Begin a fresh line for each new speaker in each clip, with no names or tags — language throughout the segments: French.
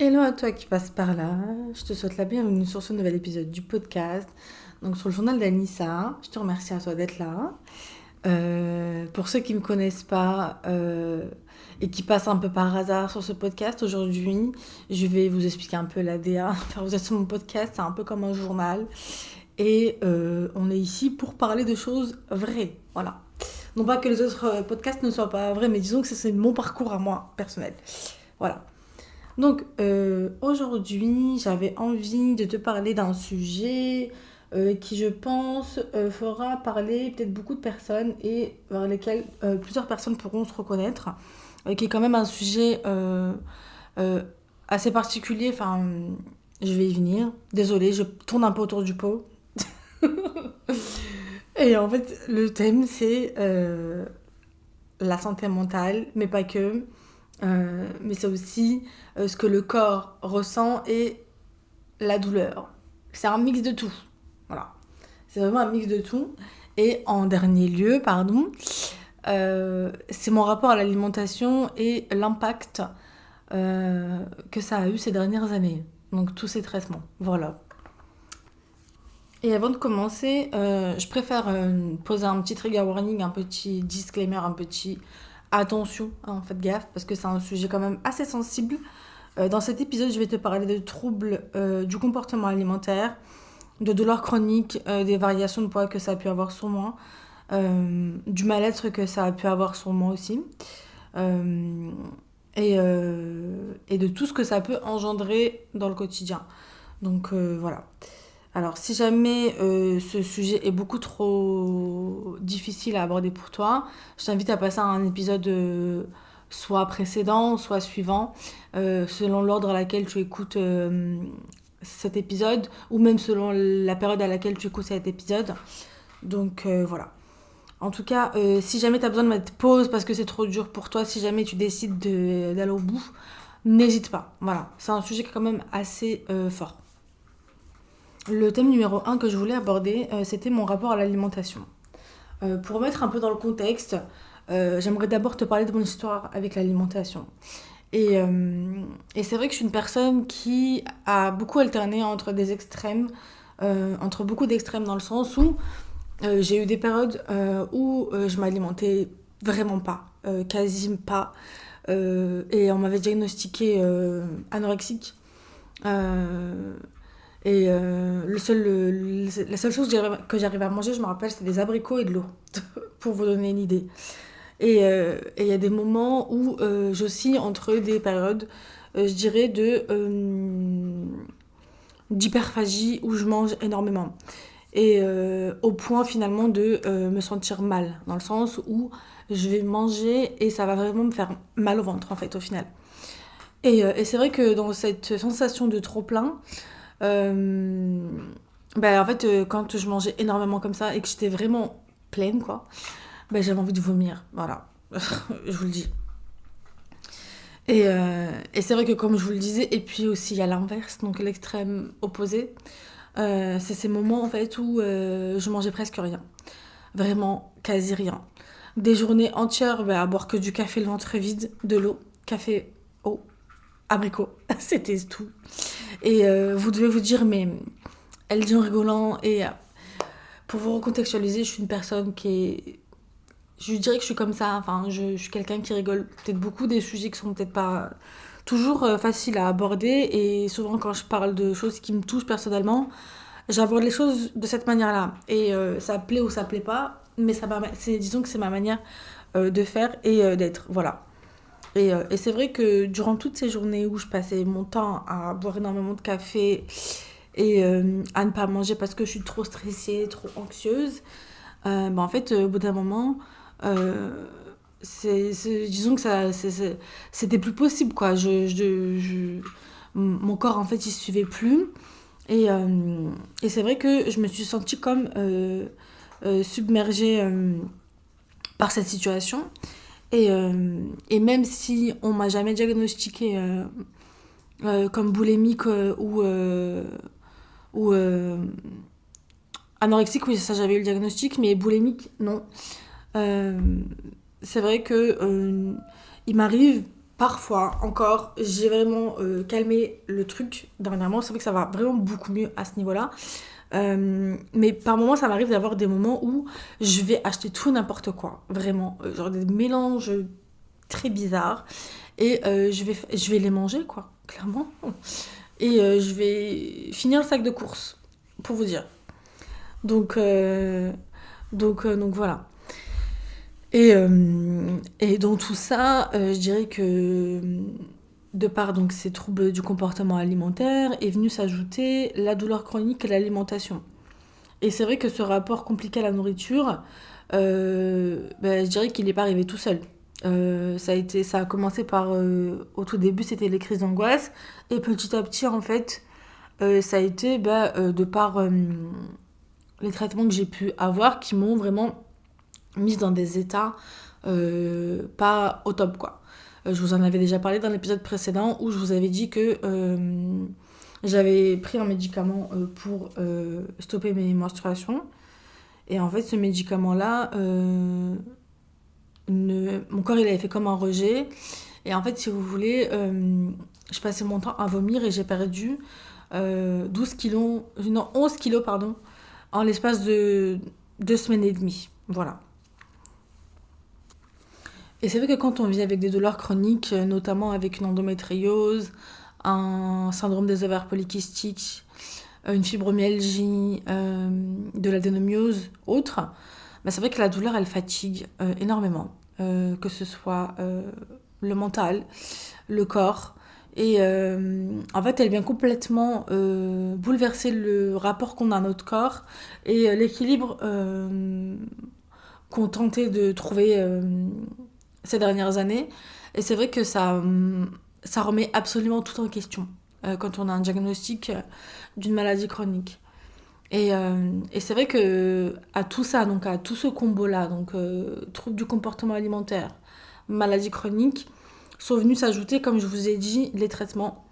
Hello à toi qui passe par là, je te souhaite la bienvenue sur ce nouvel épisode du podcast, donc sur le journal d'Anissa. Je te remercie à toi d'être là. Pour ceux qui ne me connaissent pas et qui passent un peu par hasard sur ce podcast, aujourd'hui, je vais vous expliquer un peu l'ADA. Enfin, vous êtes sur mon podcast, c'est un peu comme un journal. Et on est ici pour parler de choses vraies, voilà. Non pas que les autres podcasts ne soient pas vrais, mais disons que c'est mon parcours à moi, personnel. Voilà. Donc aujourd'hui, j'avais envie de te parler d'un sujet qui, je pense, fera parler peut-être beaucoup de personnes et vers lesquelles plusieurs personnes pourront se reconnaître, qui est quand même un sujet euh, assez particulier. Enfin, je vais y venir. Désolée, je tourne un peu autour du pot. Et en fait, le thème, c'est la santé mentale, mais pas que. Mais c'est aussi ce que le corps ressent et la douleur. C'est un mix de tout. Voilà. C'est vraiment un mix de tout. Et en dernier lieu, pardon, c'est mon rapport à l'alimentation et l'impact que ça a eu ces dernières années. Donc tous ces traitements. Voilà. Et avant de commencer, je préfère poser un petit trigger warning, un petit disclaimer, un petit attention, hein, faites gaffe, parce que c'est un sujet quand même assez sensible. Dans cet épisode, je vais te parler de troubles du comportement alimentaire, de douleurs chroniques, des variations de poids que ça a pu avoir sur moi, du mal-être que ça a pu avoir sur moi aussi, euh, et de tout ce que ça peut engendrer dans le quotidien. Donc voilà. Alors, si jamais ce sujet est beaucoup trop difficile à aborder pour toi, je t'invite à passer à un épisode soit précédent, soit suivant, selon l'ordre à laquelle tu écoutes cet épisode, ou même selon la période à laquelle tu écoutes cet épisode. Donc voilà. En tout cas, si jamais tu as besoin de mettre pause parce que c'est trop dur pour toi, si jamais tu décides d'aller au bout, n'hésite pas. Voilà, c'est un sujet qui est quand même assez fort. Le thème numéro un que je voulais aborder, c'était mon rapport à l'alimentation. Pour remettre un peu dans le contexte, j'aimerais d'abord te parler de mon histoire avec l'alimentation. Et c'est vrai que je suis une personne qui a beaucoup alterné entre des extrêmes, entre beaucoup d'extrêmes dans le sens où j'ai eu des périodes où je m'alimentais vraiment pas, quasi pas. Et on m'avait diagnostiqué anorexique. Euh, la seule chose que j'arrivais à manger, je me rappelle, c'était des abricots et de l'eau, pour vous donner une idée. Et il y a des moments où j'oscille entre des périodes, je dirais, d'hyperphagie, où je mange énormément. Et au point finalement de me sentir mal, dans le sens où je vais manger et ça va vraiment me faire mal au ventre, en fait, au final. Et c'est vrai que dans cette sensation de trop-plein, euh, en fait, quand je mangeais énormément comme ça et que j'étais vraiment pleine, quoi, j'avais envie de vomir. Voilà, je vous le dis. Et c'est vrai que, comme je vous le disais, et puis aussi il y a l'inverse, donc l'extrême opposé, c'est ces moments en fait où je mangeais presque rien. Vraiment, quasi rien. Des journées entières à boire que du café le ventre vide, de l'eau, café, eau, abricot, c'était tout. Et vous devez vous dire, mais elle dit en rigolant. Et pour vous recontextualiser, je suis une personne qui est. Je dirais que je suis comme ça. Enfin, je suis quelqu'un qui rigole peut-être beaucoup des sujets qui sont peut-être pas toujours faciles à aborder. Et souvent, quand je parle de choses qui me touchent personnellement, j'aborde les choses de cette manière-là. Et ça plaît ou ça plaît pas. Mais disons que c'est ma manière de faire et d'être. Voilà. Et c'est vrai que durant toutes ces journées où je passais mon temps à boire énormément de café et à ne pas manger parce que je suis trop stressée, trop anxieuse, en fait, au bout d'un moment, euh, disons que c'était plus possible, quoi. Mon corps, en fait, il suivait plus. Et c'est vrai que je me suis sentie comme submergée par cette situation. Et même si on m'a jamais diagnostiqué comme boulimique ou anorexique, oui, ça j'avais eu le diagnostic, mais boulimique, non. Euh, c'est vrai que il m'arrive parfois, encore, j'ai vraiment calmé le truc dernièrement. C'est vrai que ça va vraiment beaucoup mieux à ce niveau-là. Mais par moments, ça m'arrive d'avoir des moments où je vais acheter tout et n'importe quoi. Vraiment. Genre des mélanges très bizarres. Et je vais les manger, quoi, clairement. Et je vais finir le sac de courses, pour vous dire. Donc, donc voilà. Et dans tout ça, je dirais que de par donc, ces troubles du comportement alimentaire est venue s'ajouter la douleur chronique et l'alimentation. Et c'est vrai que ce rapport compliqué à la nourriture, je dirais qu'il n'est pas arrivé tout seul. Ça a commencé par, au tout début, c'était les crises d'angoisse. Et petit à petit, en fait, ça a été de par les traitements que j'ai pu avoir qui m'ont vraiment mise dans des états pas au top, quoi. Je vous en avais déjà parlé dans l'épisode précédent où je vous avais dit que j'avais pris un médicament pour stopper mes menstruations. Et en fait, ce médicament-là, mon corps, il avait fait comme un rejet. Et en fait, si vous voulez, je passais mon temps à vomir et j'ai perdu 12 kilos, non, 11 kilos, pardon, en l'espace de 2 semaines et demie. Voilà. Et c'est vrai que quand on vit avec des douleurs chroniques, notamment avec une endométriose, un syndrome des ovaires polykystiques, une fibromyalgie, de l'adénomiose, autre, c'est vrai que la douleur, elle fatigue énormément. Que ce soit le mental, le corps. Et en fait, elle vient complètement bouleverser le rapport qu'on a à notre corps et l'équilibre qu'on tentait de trouver ces dernières années. Et c'est vrai que ça remet absolument tout en question quand on a un diagnostic d'une maladie chronique. Et c'est vrai que à tout ça, donc à tout ce combo-là, donc troubles du comportement alimentaire, maladie chronique, sont venus s'ajouter, comme je vous ai dit, les traitements.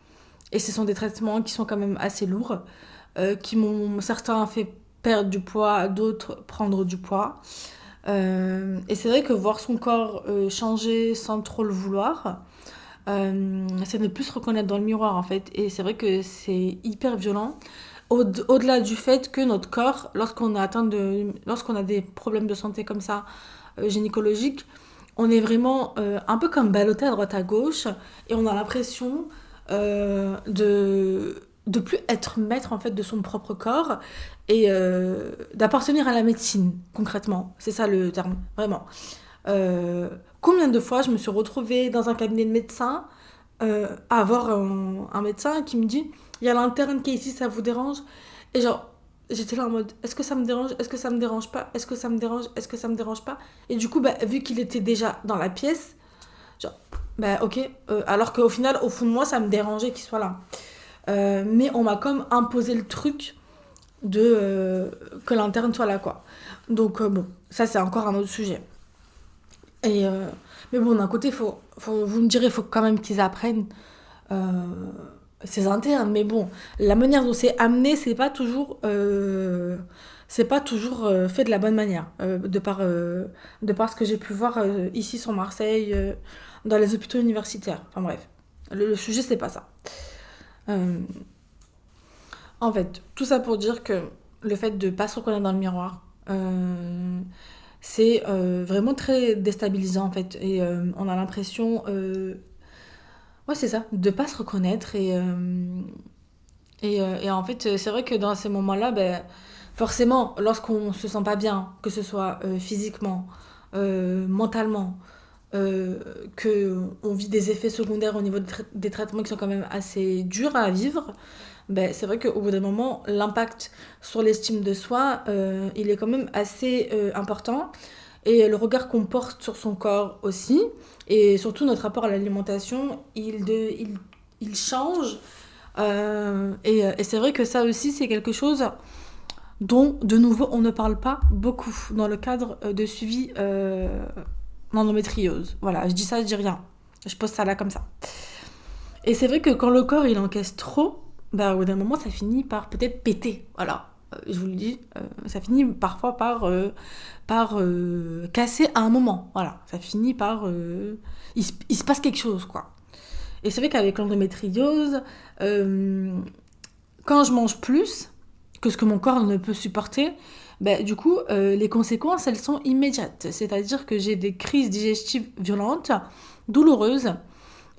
Et ce sont des traitements qui sont quand même assez lourds, qui m'ont certains fait perdre du poids, d'autres prendre du poids. Et c'est vrai que voir son corps changer sans trop le vouloir, c'est ne plus se reconnaître dans le miroir en fait. Et c'est vrai que c'est hyper violent. Au-delà du fait que notre corps, lorsqu'on a des problèmes de santé comme ça, gynécologiques, on est vraiment un peu comme ballotté à droite à gauche et on a l'impression de plus être maître en fait de son propre corps et d'appartenir à la médecine concrètement. C'est ça le terme, vraiment. Euh, Combien de fois je me suis retrouvée dans un cabinet de médecin à avoir un médecin qui me dit il y a l'interne qui est ici, ça vous dérange? Et genre, j'étais là en mode est-ce que ça me dérange? Est-ce que ça me dérange pas? Est-ce que ça me dérange? Est-ce que ça me dérange pas? Et du coup, vu qu'il était déjà dans la pièce, genre, ok, alors qu'au final, au fond de moi, ça me dérangeait qu'il soit là. Mais on m'a comme imposé le truc de que l'interne soit là, quoi. Donc, bon, ça, c'est encore un autre sujet. Et, mais bon, d'un côté, vous me direz, il faut quand même qu'ils apprennent euh, ces internes. Mais bon, la manière dont c'est amené, c'est pas toujours fait de la bonne manière. De par ce que j'ai pu voir ici sur Marseille, dans les hôpitaux universitaires. Enfin bref, le sujet, c'est pas ça. Euh, En fait, tout ça pour dire que le fait de pas se reconnaître dans le miroir, c'est vraiment très déstabilisant en fait. Et on a l'impression, ouais c'est ça, de pas se reconnaître. Et en fait, c'est vrai que dans ces moments-là, forcément, lorsqu'on se sent pas bien, que ce soit physiquement, mentalement, euh, qu'on vit des effets secondaires au niveau des traitements qui sont quand même assez durs à vivre, c'est vrai qu'au bout d'un moment, l'impact sur l'estime de soi, il est quand même assez important. Et le regard qu'on porte sur son corps aussi, et surtout notre rapport à l'alimentation, il change. Et c'est vrai que ça aussi, c'est quelque chose dont, de nouveau, on ne parle pas beaucoup dans le cadre de suivi d'endométriose. Voilà, je dis ça, je dis rien. Je pose ça là comme ça. Et c'est vrai que quand le corps, il encaisse trop, au bout d'un moment, ça finit par peut-être péter. Voilà. Je vous le dis, ça finit parfois par casser à un moment. Voilà. Ça finit par... il se passe quelque chose, quoi. Et c'est vrai qu'avec l'endométriose, euh, quand je mange plus que ce que mon corps ne peut supporter, ben, du coup, les conséquences, elles sont immédiates. C'est-à-dire que j'ai des crises digestives violentes, douloureuses,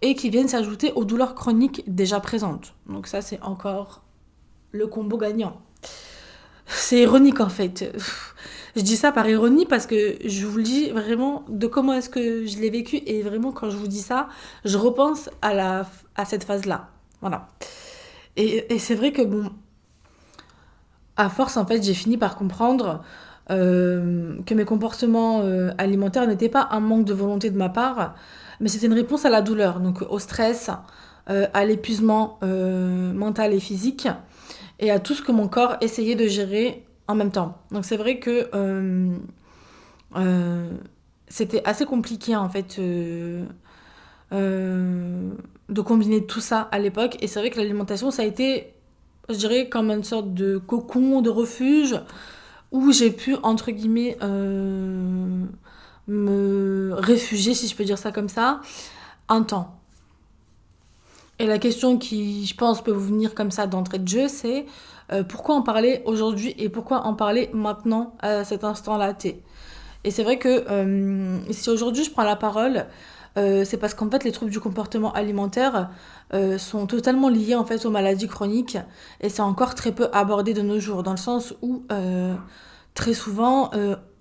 et qui viennent s'ajouter aux douleurs chroniques déjà présentes. Donc ça, c'est encore le combo gagnant. C'est ironique en fait. Je dis ça par ironie parce que je vous le dis vraiment de comment est-ce que je l'ai vécu et vraiment quand je vous dis ça, je repense à cette phase-là. Voilà. Et c'est vrai que bon, à force en fait, j'ai fini par comprendre que mes comportements alimentaires n'étaient pas un manque de volonté de ma part, mais c'était une réponse à la douleur, donc au stress, à l'épuisement mental et physique et à tout ce que mon corps essayait de gérer en même temps. Donc c'est vrai que euh, c'était assez compliqué en fait euh, de combiner tout ça à l'époque. Et c'est vrai que l'alimentation, ça a été, je dirais, comme une sorte de cocon, de refuge, où j'ai pu, entre guillemets, me réfugier, si je peux dire ça comme ça, un temps. Et la question qui, je pense, peut vous venir comme ça d'entrée de jeu, c'est pourquoi en parler aujourd'hui et pourquoi en parler maintenant, à cet instant-là T. Et c'est vrai que si aujourd'hui je prends la parole, c'est parce qu'en fait les troubles du comportement alimentaire sont totalement liés en fait aux maladies chroniques et c'est encore très peu abordé de nos jours, dans le sens où très souvent,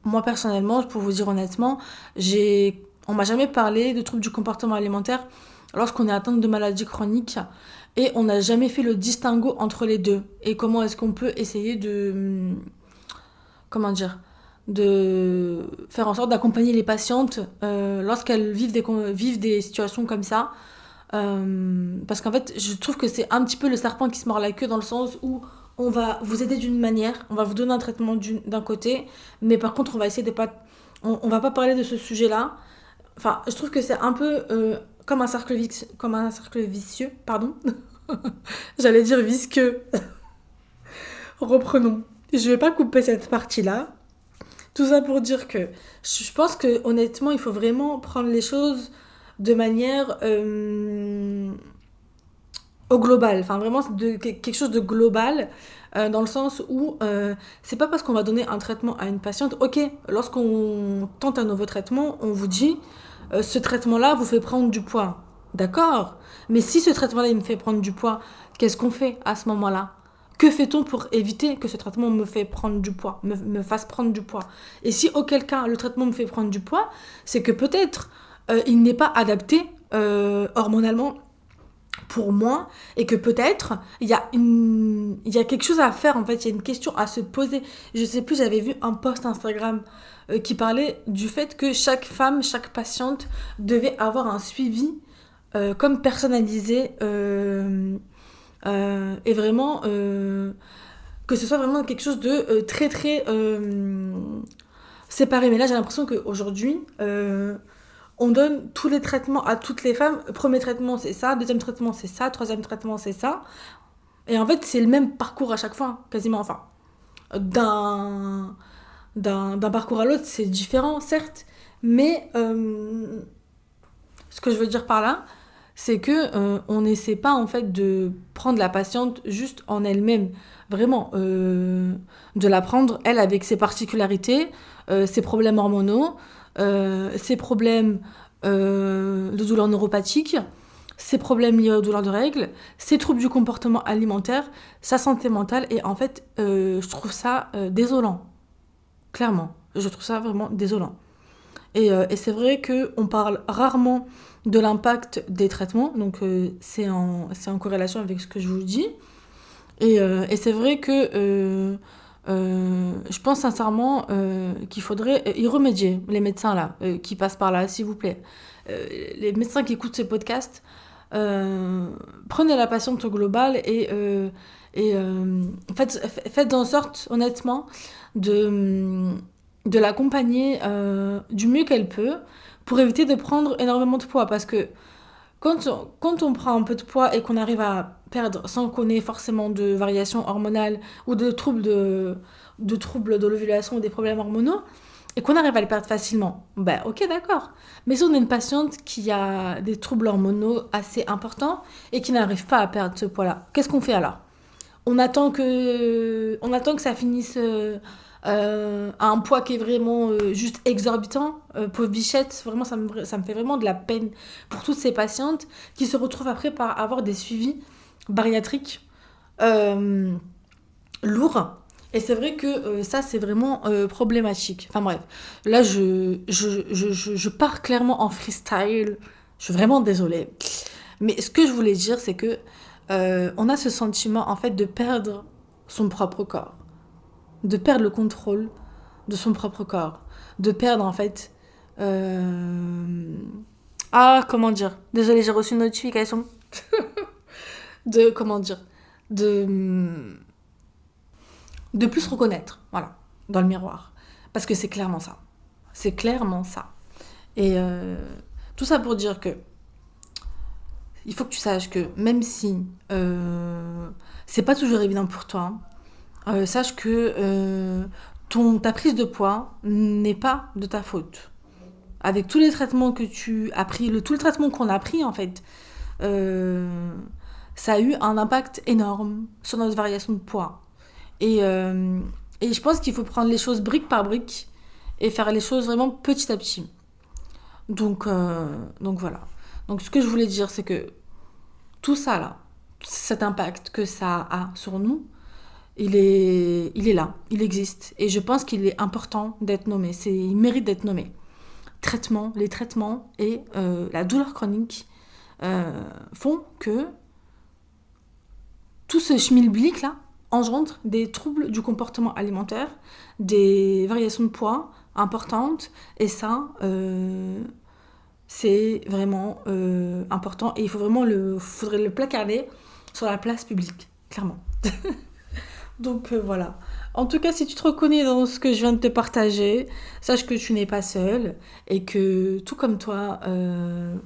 moi personnellement, pour vous dire honnêtement, on m'a jamais parlé de troubles du comportement alimentaire lorsqu'on est atteint de maladies chroniques et on n'a jamais fait le distinguo entre les deux. Et comment est-ce qu'on peut essayer comment dire, de faire en sorte d'accompagner les patientes lorsqu'elles vivent des situations comme ça. Parce qu'en fait, je trouve que c'est un petit peu le serpent qui se mord la queue dans le sens où on va vous aider d'une manière, on va vous donner un traitement d'un côté, mais par contre, on va essayer de pas. On va pas parler de ce sujet-là. Enfin, je trouve que c'est un peu comme un cercle vicieux, pardon. J'allais dire visqueux. Reprenons. Je vais pas couper cette partie-là. Tout ça pour dire que je pense que honnêtement, il faut vraiment prendre les choses de manière au global. Enfin, vraiment quelque chose de global dans le sens où c'est pas parce qu'on va donner un traitement à une patiente. Ok, lorsqu'on tente un nouveau traitement, on vous dit ce traitement-là vous fait prendre du poids. D'accord. Mais si ce traitement-là il me fait prendre du poids, qu'est-ce qu'on fait à ce moment-là? Que fait-on pour éviter que ce traitement me fait prendre du poids, me fasse prendre du poids? Et si auquel cas le traitement me fait prendre du poids, c'est que peut-être il n'est pas adapté hormonalement pour moi et que peut-être il y a quelque chose à faire en fait, il y a une question à se poser. Je sais plus, j'avais vu un post Instagram qui parlait du fait que chaque femme, chaque patiente devait avoir un suivi comme personnalisé et vraiment que ce soit vraiment quelque chose de très très séparé. Mais là j'ai l'impression qu'aujourd'hui on donne tous les traitements à toutes les femmes. Premier traitement c'est ça, deuxième traitement c'est ça, troisième traitement c'est ça. Et en fait c'est le même parcours à chaque fois, quasiment. Enfin, d'un, d'un parcours à l'autre c'est différent certes, mais ce que je veux dire par là, c'est que on n'essaie pas en fait de prendre la patiente juste en elle-même, vraiment, de la prendre elle avec ses particularités, ses problèmes hormonaux, ses problèmes de douleurs neuropathiques, ses problèmes liés aux douleurs de règles, ses troubles du comportement alimentaire, sa santé mentale, et en fait, je trouve ça désolant, clairement. Je trouve ça vraiment désolant. Et c'est vrai qu'on parle rarement de l'impact des traitements, donc c'est en corrélation avec ce que je vous dis. Et c'est vrai que je pense sincèrement qu'il faudrait y remédier, les médecins là, qui passent par là, s'il vous plaît. Les médecins qui écoutent ce podcast, prenez la patiente au global et faites en sorte, honnêtement, de, de l'accompagner du mieux qu'elle peut pour éviter de prendre énormément de poids. Parce que quand on prend un peu de poids et qu'on arrive à perdre sans qu'on ait forcément de variations hormonales ou de troubles de l'ovulation ou des problèmes hormonaux, et qu'on arrive à les perdre facilement, ben ok, d'accord. Mais si on a une patiente qui a des troubles hormonaux assez importants et qui n'arrive pas à perdre ce poids-là, qu'est-ce qu'on fait alors? On attend que ça finisse à un poids qui est vraiment juste exorbitant. Pauvre bichette, vraiment, ça me fait vraiment de la peine pour toutes ces patientes qui se retrouvent après par avoir des suivis bariatriques euh, lourds. Et c'est vrai que ça, c'est vraiment problématique. Enfin bref, là, je pars clairement en freestyle. Je suis vraiment désolée. Mais ce que je voulais dire, c'est que on a ce sentiment, en fait, de perdre son propre corps. De perdre le contrôle de son propre corps. De perdre, en fait... Ah, comment dire? Désolée, j'ai reçu une notification. Comment dire? De plus se reconnaître, voilà, dans le miroir. Parce que c'est clairement ça. C'est clairement ça. Et tout ça pour dire que il faut que tu saches que même si c'est pas toujours évident pour toi, sache que ta prise de poids n'est pas de ta faute. Avec tous les traitements que tu as pris, tout le traitement qu'on a pris en fait, euh, ça a eu un impact énorme sur notre variation de poids. Et, euh, et je pense qu'il faut prendre les choses brique par brique et faire les choses vraiment petit à petit. Donc voilà. Donc ce que je voulais dire, c'est que tout ça là, cet impact que ça a sur nous, il est là, il existe. Et je pense qu'il est important d'être nommé. Il mérite d'être nommé. Les traitements et la douleur chronique font que tout ce schmilblick là engendre des troubles du comportement alimentaire, des variations de poids importantes. Et ça, c'est vraiment important. Et il faudrait le placarder sur la place publique, clairement. Donc voilà. En tout cas, si tu te reconnais dans ce que je viens de te partager, sache que tu n'es pas seule et que tout comme toi,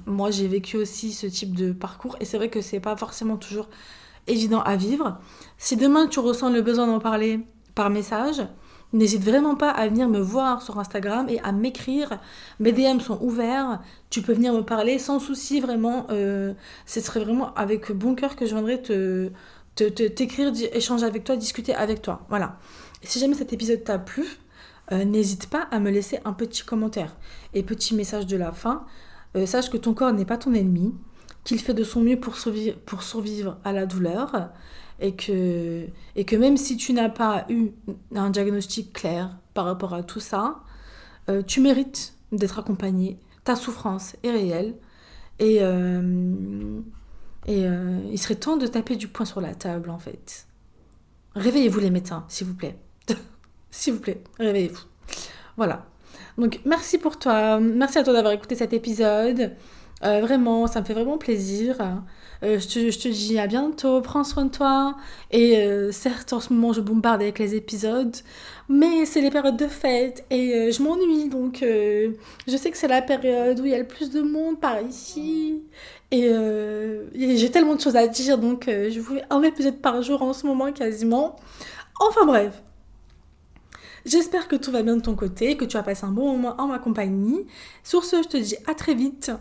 moi j'ai vécu aussi ce type de parcours et c'est vrai que c'est pas forcément toujours évident à vivre. Si demain tu ressens le besoin d'en parler par message, n'hésite vraiment pas à venir me voir sur Instagram et à m'écrire. Mes DM sont ouverts, tu peux venir me parler sans souci vraiment. Ce serait vraiment avec bon cœur que je viendrais t'écrire, échanger avec toi, discuter avec toi. Voilà. Et si jamais cet épisode t'a plu, n'hésite pas à me laisser un petit commentaire. Et petit message de la fin, sache que ton corps n'est pas ton ennemi, qu'il fait de son mieux pour survivre à la douleur, et que même si tu n'as pas eu un diagnostic clair par rapport à tout ça, tu mérites d'être accompagné. Ta souffrance est réelle. Et il serait temps de taper du poing sur la table, en fait. Réveillez-vous les médecins, s'il vous plaît. S'il vous plaît, réveillez-vous. Voilà. Donc, merci à toi d'avoir écouté cet épisode. Vraiment, ça me fait vraiment plaisir. Je te dis à bientôt, prends soin de toi. Et certes, en ce moment, je bombarde avec les épisodes, mais c'est les périodes de fête et je m'ennuie. Donc, je sais que c'est la période où il y a le plus de monde par ici. Et j'ai tellement de choses à dire, donc je vous fais un épisode par jour en ce moment quasiment. Enfin bref, j'espère que tout va bien de ton côté, que tu as passé un bon moment en ma compagnie. Sur ce, je te dis à très vite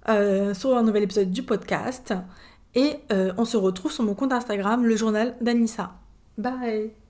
sur un nouvel épisode du podcast. Et on se retrouve sur mon compte Instagram, le journal d'Anissa. Bye!